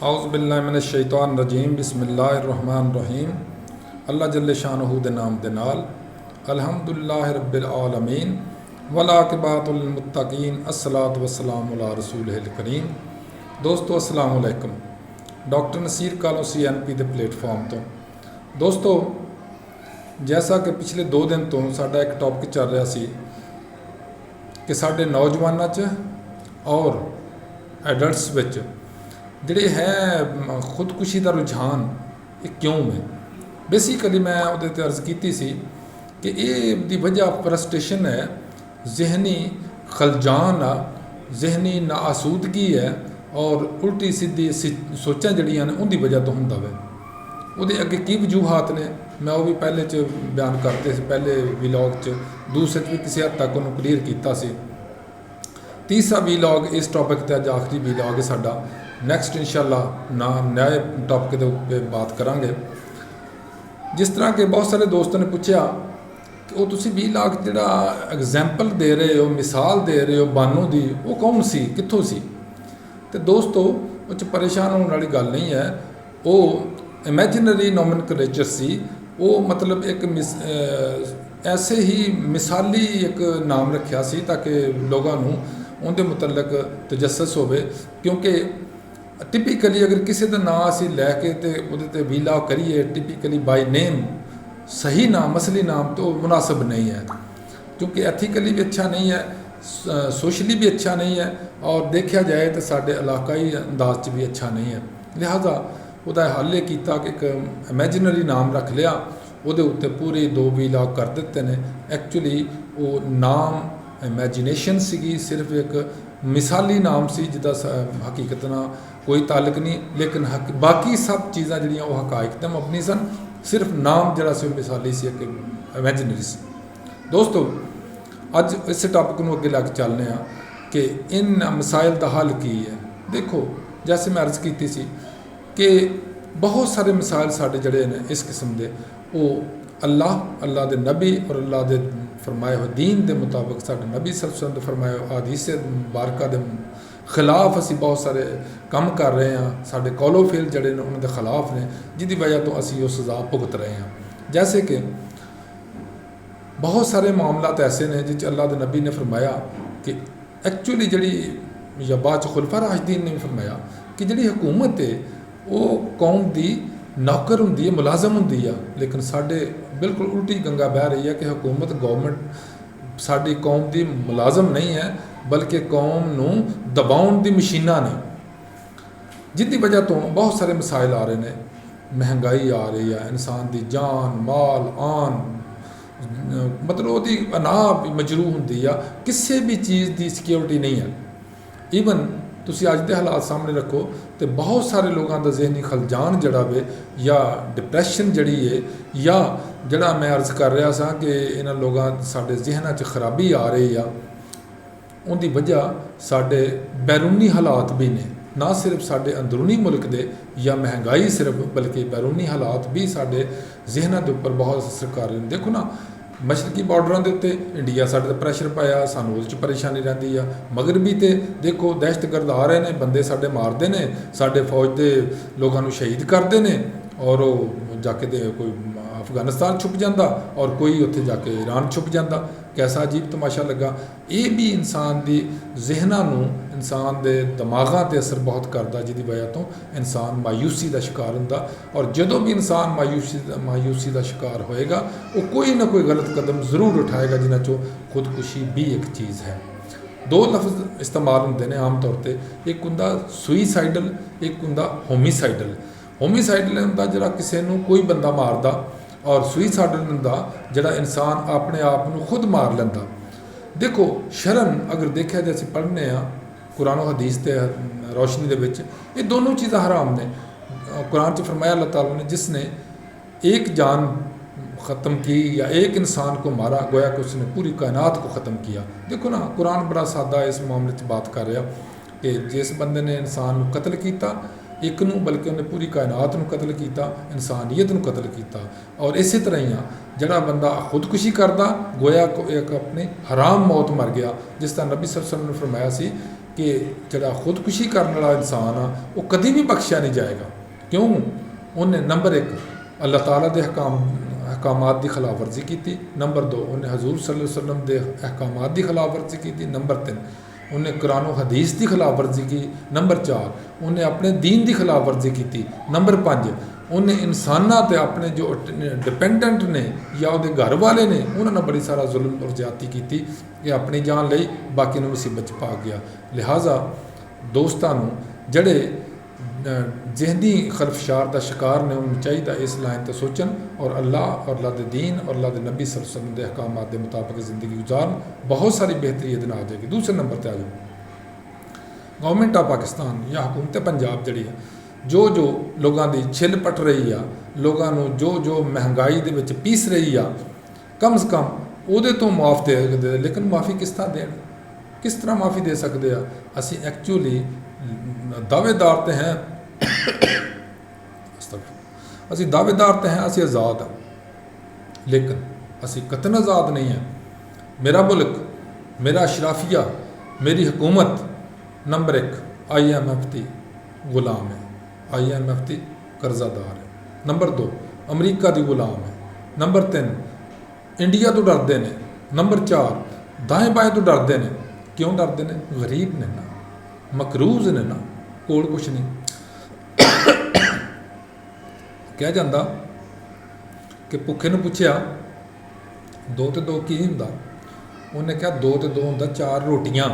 औज़ुबिल्लाहिमिनश्शैतानिर्रजीम बिस्मिल्लाहिर्रहमानिर्रहीम। अल्लाह जल्ले शानहू दे नाम दे नाल अल्हम्दुलिल्लाहि रब्बिल आलमीन वलाकिबातुल मुत्तकीन अस्सलातु वस्सलामु अला रसूलिहिल करीम। दोस्तों अस्सलाम वालेकुम। डॉक्टर नसीर कालों CNP के प्लेटफॉर्म तो दोस्तों जैसा कि पिछले 2 दिन तो साडा एक टॉपिक चल रहा सी कि साडे नौजवानों च और एडल्ट्स विच जिहड़े है खुदकुशी का रुझान ये क्यों है। बेसिकली मैं उहदे ते अर्ज़ की सी कि ये वजह फ्रस्ट्रेशन है, जहनी खलजान आ, जहनी नाआसूदगी है और उल्टी सीधी सोचां जड़ियां ने उनकी वजह तो होंदा वे। उहदे अगे की वजूहात ने मैं वो भी पहले च बयान करते से पहले विलॉग च, दूसरे भी किसी हद तक उन्होंने क्लीयर किया सी। तीसरा विलॉग इस टॉपिक ते अज आखिरी विलॉग है साडा। नैक्सट इंशाअल्लाह नए टॉपिक के उत्ते बात करांगे। जिस तरह के बहुत सारे दोस्तों ने पूछा कि वो तुसी विलॉग जिहड़ा एग्जाम्पल दे रहे हो, मिसाल दे रहे हो बानू दी, वो कौन सी कित्थों सी। तो दोस्तों उस परेशान होने वाली गल नहीं है, वो इमेजिनरी नोमेनक्लेचर सी। वो मतलब एक ऐसे ही मिसाली एक नाम रखा सी ताकि लोगों को उनके मुतलक तजस्सुस होवे। क्योंकि टिपिकली अगर किसी का नाम असीं लैके तो वो विलॉग करिए टिपिकली बाय नेम, सही नाम असली नाम तो मुनासिब नहीं है, क्योंकि एथिकली भी अच्छा नहीं है, सोशली भी अच्छा नहीं है, और देखा जाए तो साढ़े इलाकाई अंदाज भी अच्छा नहीं है। लिहाजा वह हल ये किया कि एक इमेजिनरी नाम रख लिया, वो उत्ते पूरे 2 विलॉग कर दिते हैं। एक्चुअली वो नाम इमेजिनेशन सी, सिर्फ एक मिसाली नाम से जिदा हकीकत ना कोई ताल्लुक नहीं, लेकिन बाकी सब चीज़ां जिहड़ियां वो हकायक ते मबनी सन, सिर्फ नाम जिहड़ा सी मिसाली सी, एक इमेजिनरी सी। दोस्तों अज इस टॉपिक को अगे लैके चलने कि इन मसाइल का हल की है। देखो जैसे मैं अर्ज़ की सी कि बहुत सारे मिसाइल साढ़े जड़े ने इस किस्म के, वो अल्लाह के नबी और अल्लाह के फरमाए हुए दीन के मुताबिक साढ़े नबी सल्लल्लाहु अलैहि वसल्लम के फरमाए हदीस मुबारका के खिलाफ असी बहुत सारे काम कर रहे हैं, साढ़े कौलो फेल जड़े ने उन्होंने खिलाफ ने, जिसकी वजह तो असी वो सज़ा भुगत रहे हैं। जैसे कि बहुत सारे मामलात ऐसे ने जिस अल्लाह के नबी ने फरमाया कि एक्चुअली जड़ी या बाद खुलफा राशिदीन ने भी फरमाया कि जी हुकूमत है वो कौम की नौकर होंदी है, मुलाजम होंदी है, लेकिन साढ़े बिल्कुल उल्टी गंगा बह रही है कि हुकूमत गवर्नमेंट साड़ी कौम की मुलाजम नहीं है, बल्कि कौम नूं दबाउण दी मशीनां ने, जिसकी वजह तो बहुत सारे मसाइल आ रहे हैं। महंगाई आ रही है, इंसान की जान माल आन मतलब वो अनाह मजरू होंदी आ, किसी भी चीज़ की सिक्योरिटी नहीं है। ईवन तुसी अज के हालात सामने रखो तो बहुत सारे लोगों का जहनी खलजान जड़ा वे या डिप्रैशन जड़ी है, या जड़ा मैं अर्ज़ कर रहा सा कि इन्होंने लोगों साढ़े जहना च खराबी आ रही है, उनकी वजह साढ़े बैरूनी हालात भी ने, ना सिर्फ साढ़े अंदरूनी मुल्क दे या महंगाई सिर्फ, बल्कि बैरूनी हालात भी साढ़े जहना के उपर बहुत असर कर रहे हैं। देखो ना मशरकी बॉर्डरों के उत्ते इंडिया साढ़े ते प्रैशर पाया, सानू उस परेशानी रहती है। मगरबी ते देखो दहशतगर्द आ रहे हैं, बंदे साढ़े मारते हैं, साढ़े फौज के लोगों को शहीद करते हैं, और वो जाके दे कोई अफगानिस्तान छुप जाता और कोई उत्थे जाके ईरान छुप जाता। कैसा अजीब तमाशा लगा। ये भी इंसान की जहना नूं, इंसान के दिमागां ते असर बहुत करता, जिसकी वजह तो इंसान मायूसी का शिकार होंदा, और जदों भी इंसान मायूसी का शिकार होएगा वो कोई ना कोई गलत कदम जरूर उठाएगा, जिन्हां चों खुदकुशी भी एक चीज़ है। 2 लफ्ज़ इस्तेमाल होंदे ने आम तौर पर, एक हुंदा सुईसाइडल, एक हुंदा होमीसाइडल। होमीसाइडल हुंदा जिहड़ा किसी नूं कोई बंदा मारदा, और सुईसाइडल हुंदा जिहड़ा इंसान अपने आप को खुद मार लैंदा। देखो शर्म अगर देखा जाए असीं पढ़ने कुरान हदीस के रोशनी दे विच, ये दोनों चीज़ां हराम ने। कुरान च फरमाया अल्लाह ताला ने, जिसने एक जान ख़त्म की या एक इंसान को मारा, गोया कि उसने पूरी कायनात को ख़त्म किया। देखो ना कुरान बड़ा सादा इस मामले में बात कर रहा कि जिस बंदे ने इंसान को कतल किया एक नूं, बल्कि उन्हें पूरी कायनात को कतल किया, इंसानियत को कतल किया। और इस तरह ही जड़ा बंदा खुदकुशी करता, गोया को एक अपनी हराम मौत मर गया। जिस तरह नबी सल्लल्लाहु अलैहि वसल्लम ने फरमाया सी कि ਜਿਹੜਾ ਖੁਦਕੁਸ਼ੀ ਕਰਨ ਵਾਲਾ ਇਨਸਾਨ ਆ ਉਹ ਕਦੀ ਵੀ ਬਖਸ਼ਿਆ ਨਹੀਂ ਜਾਏਗਾ। ਕਿਉਂ? ਉਹਨੇ ਨੰਬਰ 1 ਅੱਲਾਹ ਤਾਲਾ ਦੇ ਅਹਿਕਾਮਾਤ ਦੀ ਖਿਲਾਫ ਵਰਜ਼ੀ ਕੀਤੀ, ਨੰਬਰ 2 ਉਹਨੇ ਹਜ਼ੂਰ ਸੱਲੱਲਾਹੁ ਅਲੈहि ਵਸੱਲਮ ਦੇ ਅਹਿਕਾਮਾਤ ਦੀ ਖਿਲਾਫ ਵਰਜ਼ੀ ਕੀਤੀ, ਨੰਬਰ 3 ਉਹਨੇ ਕੁਰਾਨ ਹਦੀਸ ਦੀ ਖਿਲਾਫ ਵਰਜ਼ੀ ਕੀ, ਨੰਬਰ 4 ਉਹਨੇ ਆਪਣੇ ਦੀਨ ਦੀ ਖਿਲਾਫ ਵਰਜ਼ੀ ਕੀਤੀ, ਨੰਬਰ 5 ਉਹਨੇ ਇਨਸਾਨਾਂ ਤੇ ਆਪਣੇ ਜੋ ਡਿਪੈਂਡੈਂਟ ਨੇ ਜਾਂ ਉਹਦੇ ਘਰ ਵਾਲੇ ਨੇ ਉਹਨਾਂ ਨਾਲ ਬੜੀ ਸਾਰਾ ਜ਼ੁਲਮ ਔਰ ਜ਼ਿਆਦਤੀ ਕੀਤੀ ਕਿ ਆਪਣੀ ਜਾਨ ਲਈ ਬਾਕੀ ਨੂੰ ਮੁਸੀਬਤ 'ਚ ਪਾ ਗਿਆ। ਲਿਹਾਜ਼ਾ ਦੋਸਤਾਂ ਨੂੰ ਜਿਹੜੇ ਜਹਿਦੀ ਖਲਫਸ਼ਾਰ ਦਾ ਸ਼ਿਕਾਰ ਨੇ ਉਹਨੂੰ ਚਾਹੀਦਾ ਇਸ ਲਾਈਨ 'ਤੇ ਸੋਚਣ ਔਰ ਅੱਲਾਹ ਔਰ ਅੱਲਾਹ ਦੇ ਦੀਨ ਔਰ ਅੱਲਾਹ ਦੇ ਨਬੀ ਸੱਲੱਲਾਹੁ ਅਲੈहि ਵਸੱਲਮ ਦੇ ਅਹਿਕਾਮਾਤ ਦੇ ਮੁਤਾਬਕ ਜ਼ਿੰਦਗੀ ਗੁਜ਼ਾਰਨ। ਬਹੁਤ ਸਾਰੀ ਬਿਹਤਰੀ ਇਹਦੇ ਨਾਲ ਆ ਜਾਏਗੀ। ਦੂਸਰੇ ਨੰਬਰ 'ਤੇ ਆ ਜਾਓ, ਗੌਰਮੈਂਟ ਆਫ ਪਾਕਿਸਤਾਨ ਜਾਂ ਹਕੂਮਤ ਪੰਜਾਬ ਜਿਹੜੀ ਹੈ ਜੋ ਲੋਕਾਂ ਦੀ ਛਿੱਲ ਪੱਟ ਰਹੀ ਆ, ਲੋਕਾਂ ਨੂੰ ਜੋ ਮਹਿੰਗਾਈ ਦੇ ਵਿੱਚ ਪੀਸ ਰਹੀ ਆ, ਕਮ ਸੇ ਕਮ ਉਹਦੇ ਤੋਂ ਮੁਆਫ ਦੇ ਸਕਦੇ। ਲੇਕਿਨ ਮਾਫੀ ਕਿਸ ਤਰ੍ਹਾਂ ਦੇਣ, ਕਿਸ ਤਰ੍ਹਾਂ ਮਾਫੀ ਦੇ ਸਕਦੇ ਆ? ਅਸੀਂ ਐਕਚੁਅਲੀ ਦਾਅਵੇਦਾਰ ਤੇ ਹੈ ਅਸੀਂ ਦਾਅਵੇਦਾਰ ਤੇ ਹੈ ਅਸੀਂ ਆਜ਼ਾਦ ਹਾਂ, ਲੇਕਿਨ ਅਸੀਂ ਕਤਨ ਆਜ਼ਾਦ ਨਹੀਂ ਹੈ। ਮੇਰਾ ਮੁਲਕ, ਮੇਰਾ ਅਸ਼ਰਾਫੀਆ, ਮੇਰੀ ਹਕੂਮਤ ਨੰਬਰ 1 IMF ਦੀ ਗੁਲਾਮ ਹੈ, IMF ਦੀ ਕਰਜ਼ਾਦਾਰ ਹੈ। ਨੰਬਰ 2 ਅਮਰੀਕਾ ਦੀ ਗੁਲਾਮ ਹੈ। ਨੰਬਰ 3 ਇੰਡੀਆ ਤੋਂ ਡਰਦੇ ਨੇ। ਨੰਬਰ 4 ਦਾएं बाएं ਤੋਂ ਡਰਦੇ ਨੇ। ਕਿਉਂ ਡਰਦੇ ਨੇ? ਗਰੀਬ ਨੇ ਨਾ, ਮਕਰੂਜ਼ ਨੇ ਨਾ, ਕੋਲ ਕੁਛ ਨਹੀਂ। ਕਿਹਾ ਜਾਂਦਾ ਕਿ ਭੁੱਖੇ ਨੂੰ ਪੁੱਛਿਆ 2 ਤੇ 2 ਕੀ ਹੁੰਦਾ? ਉਹਨੇ ਕਿਹਾ 2 ਤੇ 2 ਹੁੰਦਾ 4 ਰੋਟੀਆਂ।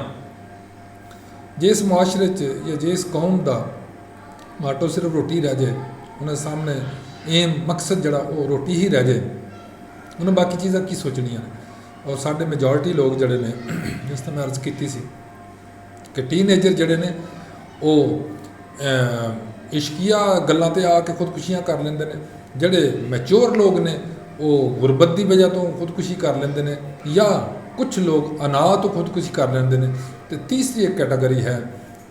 ਜੇ ਇਸ ਮੁਆਸ਼ਰੇ 'ਚ ਜਾਂ ਜੇ ਇਸ ਕੌਮ ਦਾ ਮਾਟੋ ਸਿਰਫ ਰੋਟੀ ਰਹਿ ਜਾਏ, ਉਹਨਾਂ ਸਾਹਮਣੇ ਏਮ ਮਕਸਦ ਜਿਹੜਾ ਉਹ ਰੋਟੀ ਹੀ ਰਹਿ ਜਾਏ, ਉਹਨੇ ਬਾਕੀ ਚੀਜ਼ਾਂ ਕੀ ਸੋਚਣੀਆਂ ਨੇ। ਔਰ ਸਾਡੇ ਮੈਜੋਰਿਟੀ ਲੋਕ ਜਿਹੜੇ ਨੇ, ਜਿਸ ਤਰ੍ਹਾਂ ਮੈਂ ਅਰਜ਼ ਕੀਤੀ ਸੀ ਕਿ ਟੀਨੇਜਰ ਜਿਹੜੇ ਨੇ ਉਹ ਇਸ਼ਕੀਆ ਗੱਲਾਂ 'ਤੇ ਆ ਕੇ ਖੁਦਕੁਸ਼ੀਆਂ ਕਰ ਲੈਂਦੇ ਨੇ। ਜਿਹੜੇ ਮੈਚੋਰ ਲੋਕ ਨੇ ਉਹ ਗੁਰਬਤ ਦੀ ਵਜ੍ਹਾ ਤੋਂ ਖੁਦਕੁਸ਼ੀ ਕਰ ਲੈਂਦੇ ਨੇ, ਜਾਂ ਕੁਝ ਲੋਕ ਅਨਾਹ ਤੋਂ ਖੁਦਕੁਸ਼ੀ ਕਰ ਲੈਂਦੇ ਨੇ। ਅਤੇ ਤੀਸਰੀ ਇੱਕ ਕੈਟਾਗਰੀ ਹੈ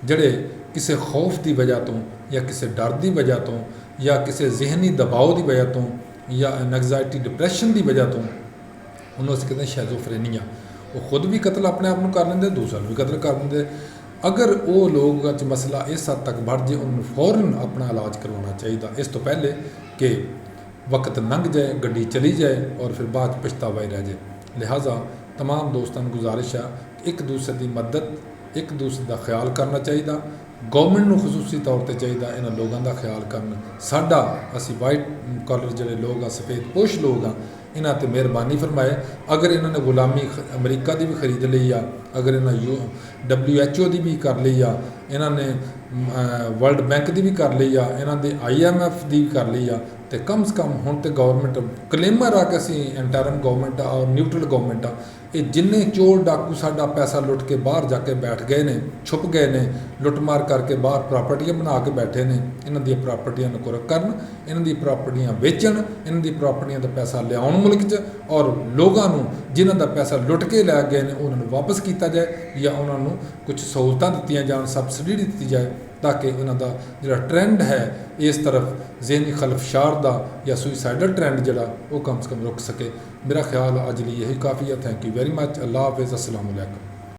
ਜਿਹੜੇ ਕਿਸੇ ਖੌਫ ਦੀ ਵਜ੍ਹਾ ਤੋਂ ਜਾਂ ਕਿਸੇ ਡਰ ਦੀ ਵਜ੍ਹਾ ਤੋਂ ਜਾਂ ਕਿਸੇ ਜ਼ਿਹਨੀ ਦਬਾਅ ਦੀ ਵਜ੍ਹਾ ਤੋਂ ਜਾਂ ਐਂਗਜ਼ਾਇਟੀ ਡਿਪਰੈਸ਼ਨ ਦੀ ਵਜ੍ਹਾ ਤੋਂ, ਉਹਨੂੰ ਅਸੀਂ ਕਹਿੰਦੇ ਸ਼ੈਜ਼ੋਫਰੇਨੀਆ। ਉਹ ਖੁਦ ਵੀ ਕਤਲ ਆਪਣੇ ਆਪ ਨੂੰ ਕਰ ਲੈਂਦੇ, ਦੂਸਰਾ ਨੂੰ ਵੀ ਕਤਲ ਕਰ ਦਿੰਦੇ। ਅਗਰ ਉਹ ਲੋਕਾਂ 'ਚ ਮਸਲਾ ਇਸ ਹੱਦ ਤੱਕ ਵੱਧ ਜੇ, ਉਹਨੂੰ ਫੌਰਨ ਆਪਣਾ ਇਲਾਜ ਕਰਵਾਉਣਾ ਚਾਹੀਦਾ, ਇਸ ਤੋਂ ਪਹਿਲੇ ਕਿ ਵਕਤ ਲੰਘ ਜਾਏ, ਗੱਡੀ ਚਲੀ ਜਾਏ ਔਰ ਫਿਰ ਬਾਅਦ ਪਛਤਾਵਾ ਹੀ ਰਹਿ ਜਾਏ। ਲਿਹਾਜ਼ਾ तमाम दोस्तों को गुजारिश है कि एक दूसरे की मदद, एक दूसरे का ख्याल करना चाहिए। गवर्नमेंट को खसूसी तौर पर चाहिए इन्होंने लोगों का ख्याल करना। साडा असी वाइट कॉलर जोड़े लोग आ, सफ़ेद पोश लोग हाँ, इन्हों पर मेहरबानी फरमाए। अगर इन्होंने गुलामी अमरीका की भी खरीद ली आ, अगर इन्होंने WHO की भी कर ली आ, इन्होंने वर्ल्ड बैंक की भी कर ली आ, इन्होंने IMF की भी कर ली आ, तो कम से कम हुण तो गवर्नमेंट क्लेमर आ कि असी इंटरम गवर्नमेंट आ और न्यूट्रल गवर्नमेंट आ। ये जिन्ने चोर डाकू साडा पैसा लुट के बाहर जाके बैठ गए ने, छुप गए ने, लुटमार करके बाहर प्रॉपर्टियां बना के बैठे ने, इन्हां दी प्रॉपर्टियां नूं कुरक करन, इन्हां दी प्रॉपर्टियां वेचण, इन्हां दी प्रॉपर्टियां दा पैसा लियाउण मुल्क च, और लोगों नूं जिन्हां दा पैसा लुट के लै गए ने उन्हां नूं वापस किया जाए या उन्हां नूं कुछ सहूलतां दित्तियां जाण, सबसिडी दित्ती जाए, ताकि इन्हां दा जिहड़ा ट्रेंड है इस तरफ ज़हनी खलफशार दा या सुइसाइडल ट्रेंड जिहड़ा वो कम से कम रुक सके। मेरा ख्याल अज लिए यही काफ़ी है। Thank you very much. अल्लाह हाफिज़। अस्सलाम वालेकुम।